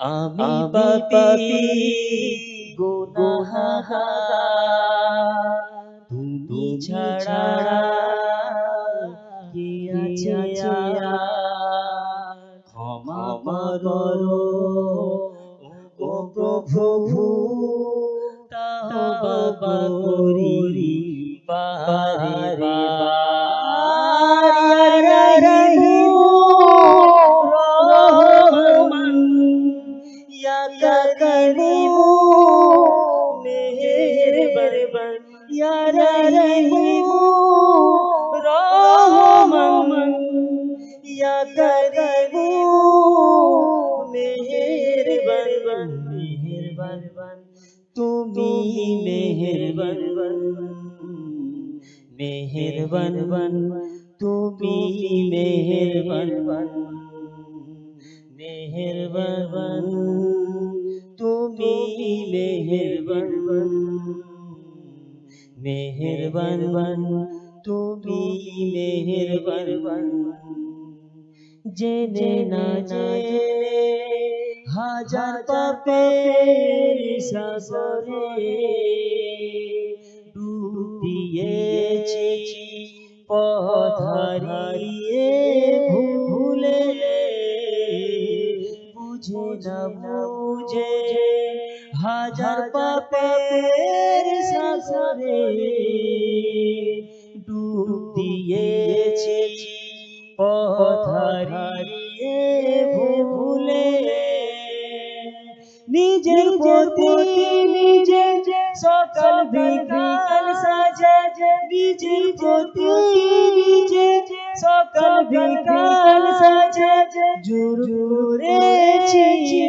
আমি পাপী গুনাহগার, তুমি ছাড়া কে আছে আর? ক্ষমা করো ও প্রভু, তওবা করি বারে বার। ইয়া রহিমু রহমান, ইয়া করিমু মেহেরবান, ইয়া রহিমু রহমান, ইয়া করিমু মেহেরবান। মেহেরবান তুমি মেহেরবান, মেহেরবান তুমি মেহেরবান, মেহেরবান তুমি মেহেরবান, মেহেরবান তুমি মেহেরবান। জেনে না জেনে হাজার পাপের সাগরে ডুব দিয়েছি পথ হারিয়ে ভুলে, বুঝে না বুঝে হাজার পাপের সাগরে ডুব দিয়েছি পথ হারিয়ে ভুলে। নিজের প্রতি নিজে সকাল বিকাল সাজে, নিজের প্রতি নিজে সকাল বিকাল সাজে, জোর করেছি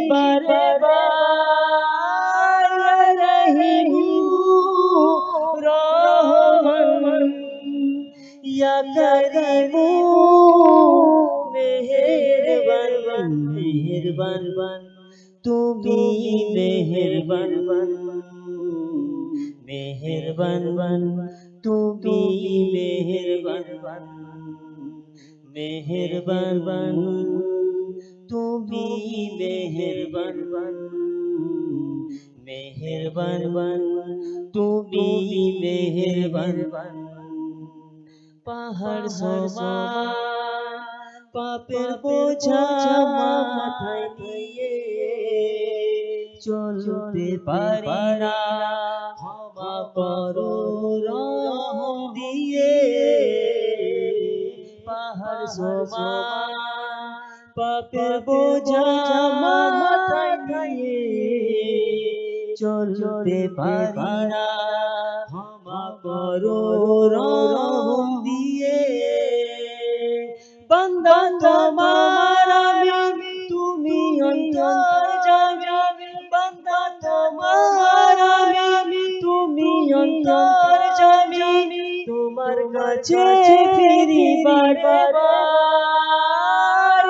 বারে বার। রহিমু রহমান, ইয়া করিমু মেহেরবান, মেহেরবান তুমি মেহেরবান, মেহেরবান তুমি মেহেরবান, মেহেরবান তুমি মেহেরবান, মেহেরবান তুমি মেহেরবান। পাহাড় সমান পাপের বোঝা মাথায় নিয়ে চলতে পারি না, ক্ষমা করো রহম দিয়ে। পাহাড় সমান পাপের বোঝা মাথায় নিয়ে চলতে পারি না, ক্ষমা করো রহম দিয়ে। বান্দা তোমার আমি, তুমি অন্তর্যামী, বান্দা তোমার আমি, তুমি অন্তর্যামী, তোমার কাছে ফিরি বারে বার।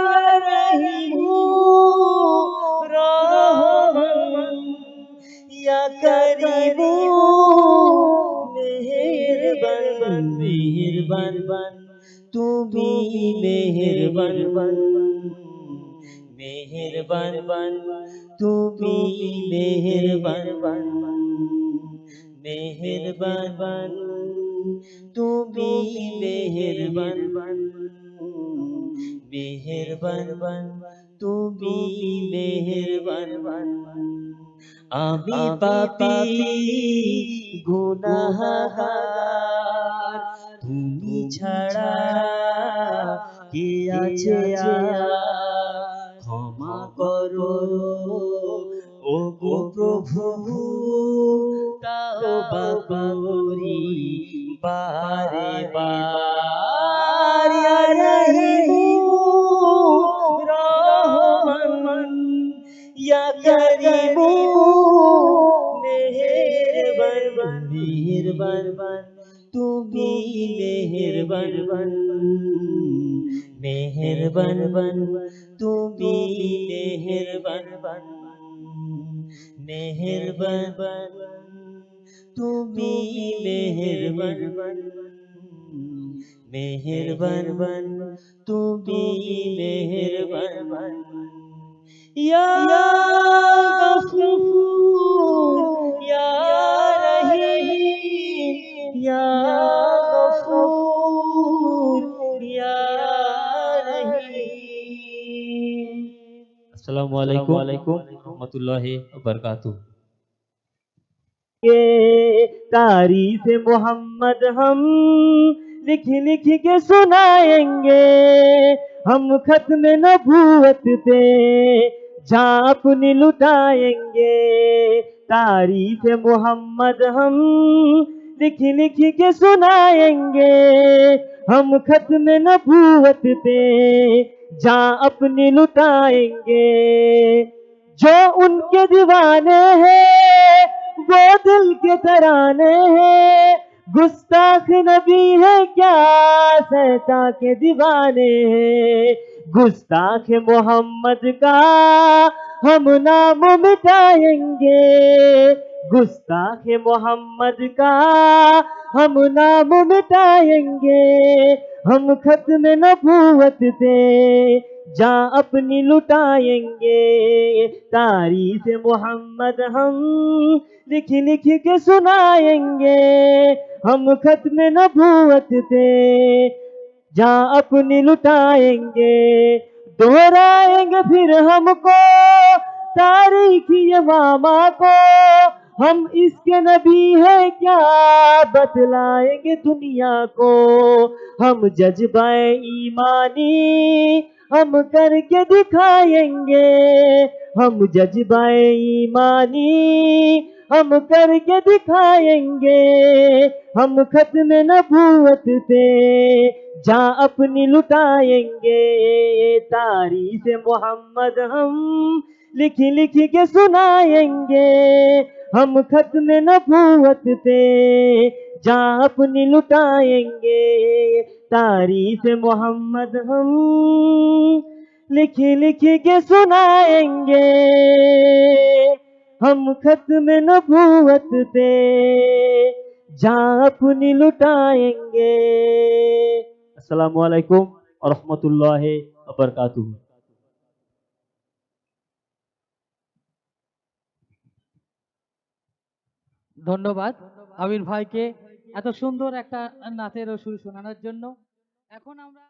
রহিমু রহমান, ইয়া করিমু মেহেরবান, মেহেরবান তুমি মেহেরবান, মেহেরবান তুমি মেহেরবান, মেহেরবান তুমি মেহেরবান, মেহেরবান তুমি মেহেরবান। আমি পাপী গুনাহগার, তুমি ছাড়া কে আছে আর? ক্ষমা করো ও গো প্রভু, তওবা করি বারে বার। ইয়া রহিমু রহমান, ইয়া করিমু মেহেরবান, মেহেরবান তুমি মেহেরবান, মেহেরবান তুমি মেহেরবান, মেহেরবান তুমি মেহেরবান, মেহেরবান তুমি মেহেরবান। या गफूर या रहीम या गफूर या रहीम। अस्सलामु अलैकुम रहमतुल्लाहि व बरकातुहू। के तारीफ मोहम्मद हम लिख लिख के सुनाएंगे, हम खत्म नबूवत पे जान अपनी लुटाएंगे। तारीफ मोहम्मद हम लिख लिख के सुनाएंगे, हम खत्म नबूवत पे जान अपनी लुटाएंगे। जो उनके दीवाने हैं वो दिल के तराने हैं, गुस्ताख नबी है क्या सहता के दीवाने हैं। गुस्ताख मोहम्मद का हम नाम मिटाएंगे, गुस्ताख मोहम्मद का हम नाम मिटाएंगे। हम खत्म नबूवत पे जान अपनी लुटाएंगे। तारीफ मोहम्मद हम लिख लिख के सुनाएंगे, हम खत्म नबूवत पे जान अपनी लुटाएंगे। दोहराएंगे फिर हमको तारीखी वामा को, हम इसके नबी है क्या बतलाएंगे दुनिया को। हम जज्बाए ईमानी हम करके दिखाएंगे, हम जज्बाए ईमानी हम करके दिखाएंगे। हम खत्म नबूवत पे जान अपनी लुटाएंगे। तारीफ मोहम्मद हम लिख लिख के सुनाएंगे, हम खत्म नबूवत पे जान अपनी लुटाएंगे। तारीफ मोहम्मद हम लिख लिख के सुनाएंगे, हम खत्म नबूवत पे जान अपनी लुटाएंगे। अस्सलामु अलैकुम और रहमतुल्लाहि व बरकातुहू। ধন্যবাদ আবির ভাইকে এত সুন্দর একটা নাচের সুর শোনানোর জন্য। এখন আমরা